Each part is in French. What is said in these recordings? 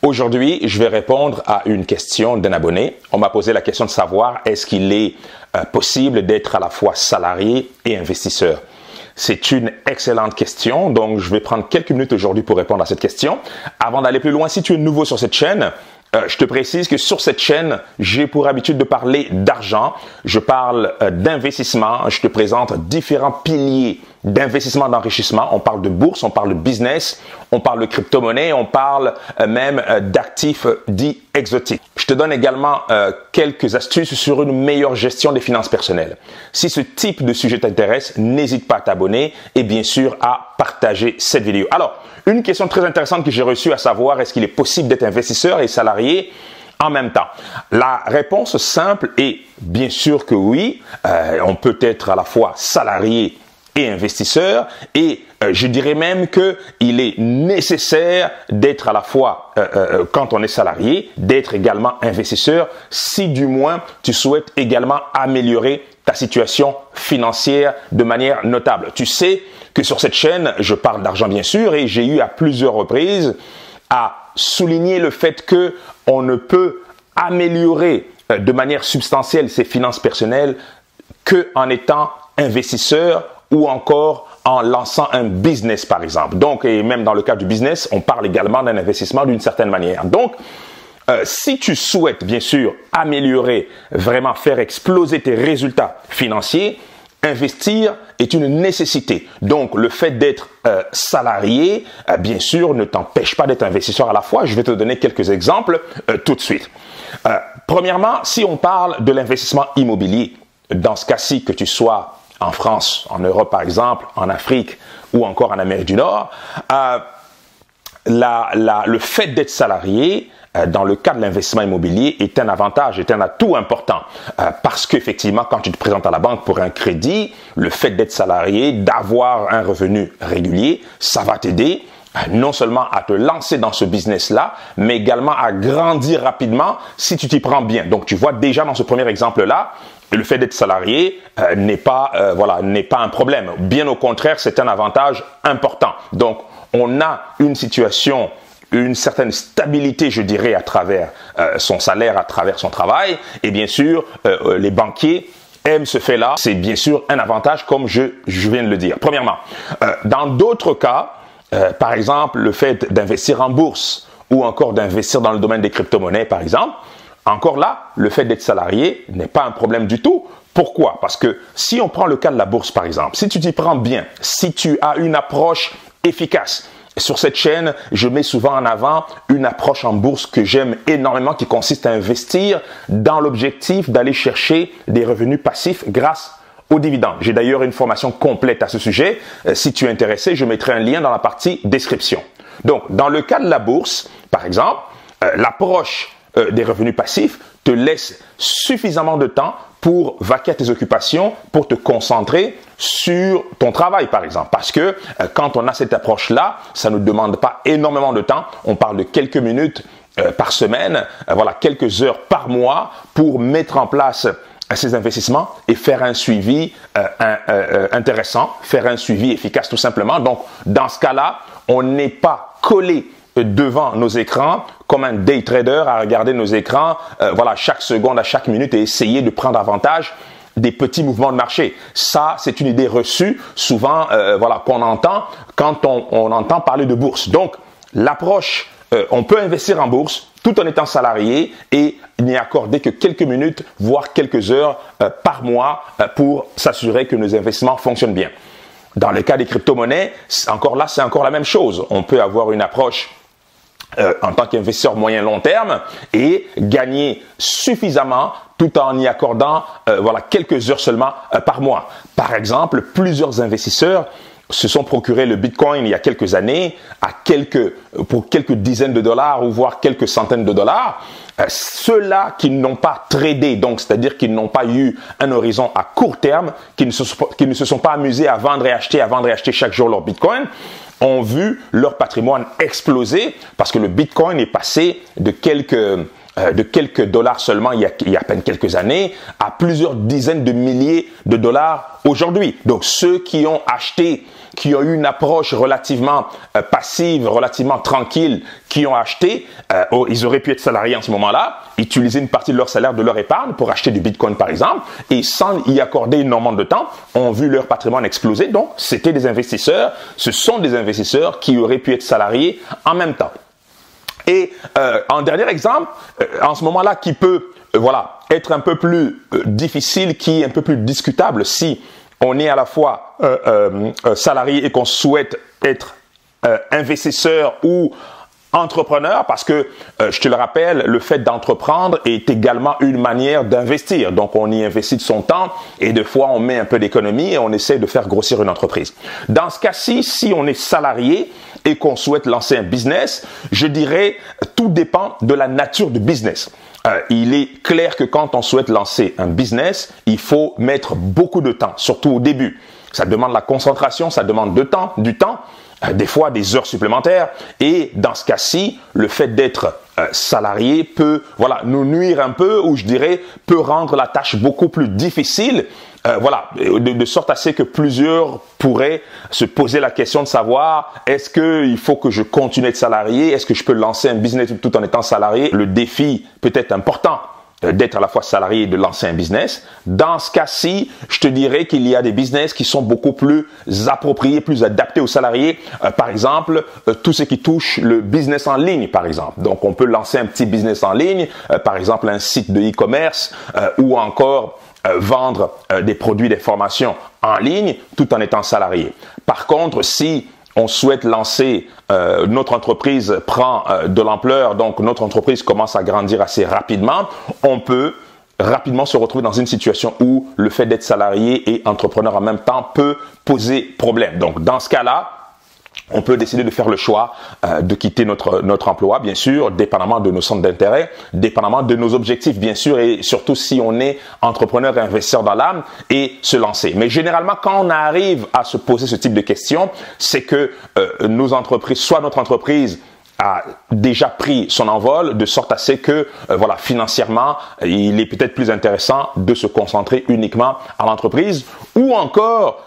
Aujourd'hui, je vais répondre à une question d'un abonné. On m'a posé la question de savoir est-ce qu'il est possible d'être à la fois salarié et investisseur. C'est une excellente question, donc je vais prendre quelques minutes aujourd'hui pour répondre à cette question. Avant d'aller plus loin, si tu es nouveau sur cette chaîne, je te précise que sur cette chaîne, j'ai pour habitude de parler d'argent. Je parle d'investissement. Je te présente différents piliers d'investissement, d'enrichissement. On parle de bourse, on parle de business, on parle de crypto-monnaie, on parle même d'actifs dits exotiques. Je te donne également quelques astuces sur une meilleure gestion des finances personnelles. Si ce type de sujet t'intéresse, n'hésite pas à t'abonner et bien sûr à partager cette vidéo. Alors, une question très intéressante que j'ai reçue, à savoir est-ce qu'il est possible d'être investisseur et salarié en même temps? La réponse simple est bien sûr que oui. On peut être à la fois salarié et investisseur, et je dirais même que il est nécessaire d'être à la fois, quand on est salarié, d'être également investisseur, si du moins tu souhaites également améliorer ta situation financière de manière notable. Tu sais que sur cette chaîne, je parle d'argent bien sûr, et j'ai eu à plusieurs reprises à souligner le fait que on ne peut améliorer de manière substantielle ses finances personnelles que en étant investisseur ou encore en lançant un business par exemple. Donc, et même dans le cas du business, on parle également d'un investissement d'une certaine manière. Donc, si tu souhaites bien sûr améliorer, vraiment faire exploser tes résultats financiers, investir est une nécessité. Donc, le fait d'être salarié, bien sûr, ne t'empêche pas d'être investisseur à la fois. Je vais te donner quelques exemples tout de suite. Premièrement, si on parle de l'investissement immobilier, dans ce cas-ci, que tu sois en France, en Europe par exemple, en Afrique ou encore en Amérique du Nord, le fait d'être salarié dans le cas de l'investissement immobilier est un avantage, est un atout important parce qu'effectivement, quand tu te présentes à la banque pour un crédit, le fait d'être salarié, d'avoir un revenu régulier, ça va t'aider non seulement à te lancer dans ce business-là, mais également à grandir rapidement si tu t'y prends bien. Donc, tu vois déjà dans ce premier exemple-là, le fait d'être salarié n'est pas un problème. Bien au contraire, c'est un avantage important. Donc, on a une situation, une certaine stabilité, je dirais, à travers son salaire, à travers son travail. Et bien sûr, les banquiers aiment ce fait-là. C'est bien sûr un avantage, comme je viens de le dire. Premièrement, dans d'autres cas, par exemple, le fait d'investir en bourse ou encore d'investir dans le domaine des crypto-monnaies, par exemple, encore là, le fait d'être salarié n'est pas un problème du tout. Pourquoi? Parce que si on prend le cas de la bourse, par exemple, si tu t'y prends bien, si tu as une approche efficace, sur cette chaîne, je mets souvent en avant une approche en bourse que j'aime énormément, qui consiste à investir dans l'objectif d'aller chercher des revenus passifs grâce aux dividendes. J'ai d'ailleurs une formation complète à ce sujet. Si tu es intéressé, je mettrai un lien dans la partie description. Donc, dans le cas de la bourse, par exemple, l'approche des revenus passifs te laisse suffisamment de temps pour vaquer à tes occupations, pour te concentrer sur ton travail, par exemple. Parce que quand on a cette approche-là, ça ne demande pas énormément de temps. On parle de quelques minutes par semaine, quelques heures par mois pour mettre en place ces investissements et faire un suivi intéressant, faire un suivi efficace tout simplement. Donc, dans ce cas-là, on n'est pas collé devant nos écrans comme un day trader à regarder nos écrans chaque seconde, à chaque minute et essayer de prendre avantage des petits mouvements de marché. Ça, c'est une idée reçue souvent qu'on entend quand on entend parler de bourse. Donc, l'approche, on peut investir en bourse tout en étant salarié et n'y accorder que quelques minutes, voire quelques heures par mois pour s'assurer que nos investissements fonctionnent bien. Dans le cas des crypto-monnaies, encore là, c'est encore la même chose. On peut avoir une approche en tant qu'investisseur moyen-long terme et gagner suffisamment tout en y accordant quelques heures seulement par mois. Par exemple, plusieurs investisseurs se sont procurés le Bitcoin il y a quelques années pour quelques dizaines de dollars ou voire quelques centaines de dollars. Ceux-là qui n'ont pas tradé, donc c'est-à-dire qu'ils n'ont pas eu un horizon à court terme, qui ne se sont pas amusés à vendre et acheter chaque jour leur Bitcoin, ont vu leur patrimoine exploser parce que le Bitcoin est passé de quelques de quelques dollars seulement il y a à peine quelques années à plusieurs dizaines de milliers de dollars aujourd'hui. Donc ceux qui ont acheté, qui ont eu une approche relativement passive, relativement tranquille, qui ont acheté, ils auraient pu être salariés en ce moment-là, utiliser une partie de leur salaire, de leur épargne pour acheter du Bitcoin par exemple, et sans y accorder énormément de temps, ont vu leur patrimoine exploser. Donc c'était des investisseurs, ce sont des investisseurs qui auraient pu être salariés en même temps. Et en dernier exemple, en ce moment-là, qui peut être un peu plus difficile, qui est un peu plus discutable si on est à la fois salarié et qu'on souhaite être investisseur ou entrepreneur, parce que, je te le rappelle, le fait d'entreprendre est également une manière d'investir. Donc, on y investit de son temps et des fois, on met un peu d'économie et on essaie de faire grossir une entreprise. Dans ce cas-ci, si on est salarié et qu'on souhaite lancer un business, je dirais, tout dépend de la nature du business. Il est clair que quand on souhaite lancer un business, il faut mettre beaucoup de temps, surtout au début. Ça demande la concentration, ça demande du temps, des fois des heures supplémentaires. Et dans ce cas-ci, le fait d'être salarié peut nous nuire un peu, ou je dirais peut rendre la tâche beaucoup plus difficile. De sorte à ce que plusieurs pourraient se poser la question de savoir, est-ce qu'il faut que je continue d'être salarié? Est-ce que je peux lancer un business tout en étant salarié? Le défi peut être important d'être à la fois salarié et de lancer un business. Dans ce cas-ci, je te dirais qu'il y a des business qui sont beaucoup plus appropriés, plus adaptés aux salariés. Par exemple, tout ce qui touche le business en ligne, par exemple. Donc, on peut lancer un petit business en ligne, par exemple un site de e-commerce ou encore vendre des produits, des formations en ligne tout en étant salarié. Par contre, si on souhaite lancer, notre entreprise prend de l'ampleur, donc notre entreprise commence à grandir assez rapidement, on peut rapidement se retrouver dans une situation où le fait d'être salarié et entrepreneur en même temps peut poser problème. Donc dans ce cas-là, on peut décider de faire le choix de quitter notre emploi, bien sûr, dépendamment de nos centres d'intérêt, dépendamment de nos objectifs, bien sûr, et surtout si on est entrepreneur et investisseur dans l'âme, et se lancer. Mais généralement, quand on arrive à se poser ce type de questions, c'est que nos entreprises, soit notre entreprise a déjà pris son envol, de sorte à ce que, financièrement, il est peut-être plus intéressant de se concentrer uniquement à l'entreprise, ou encore,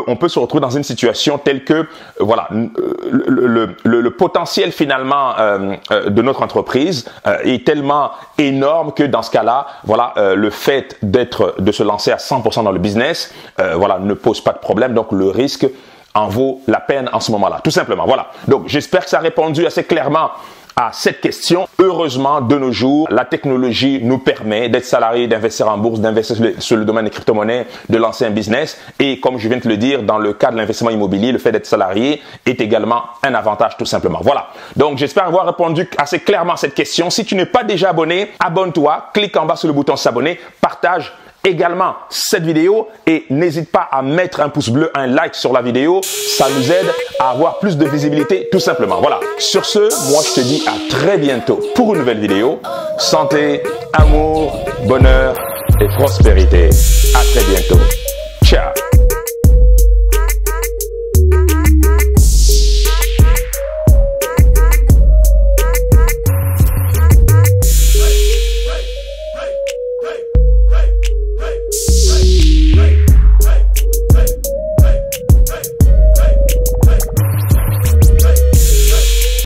on peut se retrouver dans une situation telle que, le potentiel finalement de notre entreprise est tellement énorme que dans ce cas-là, le fait de se lancer à 100% dans le business, ne pose pas de problème. Donc le risque en vaut la peine en ce moment-là, tout simplement. Voilà. Donc, j'espère que ça a répondu assez clairement à cette question. Heureusement, de nos jours, la technologie nous permet d'être salarié, d'investir en bourse, d'investir sur le domaine des crypto-monnaies, de lancer un business. Et comme je viens de te le dire, dans le cas de l'investissement immobilier, le fait d'être salarié est également un avantage, tout simplement. Voilà. Donc, j'espère avoir répondu assez clairement à cette question. Si tu n'es pas déjà abonné, abonne-toi, clique en bas sur le bouton s'abonner, partage également cette vidéo et n'hésite pas à mettre un pouce bleu, un like sur la vidéo. Ça nous aide à avoir plus de visibilité, tout simplement. Voilà. Sur ce, moi je te dis à très bientôt pour une nouvelle vidéo. Santé, amour, bonheur et prospérité. À très bientôt.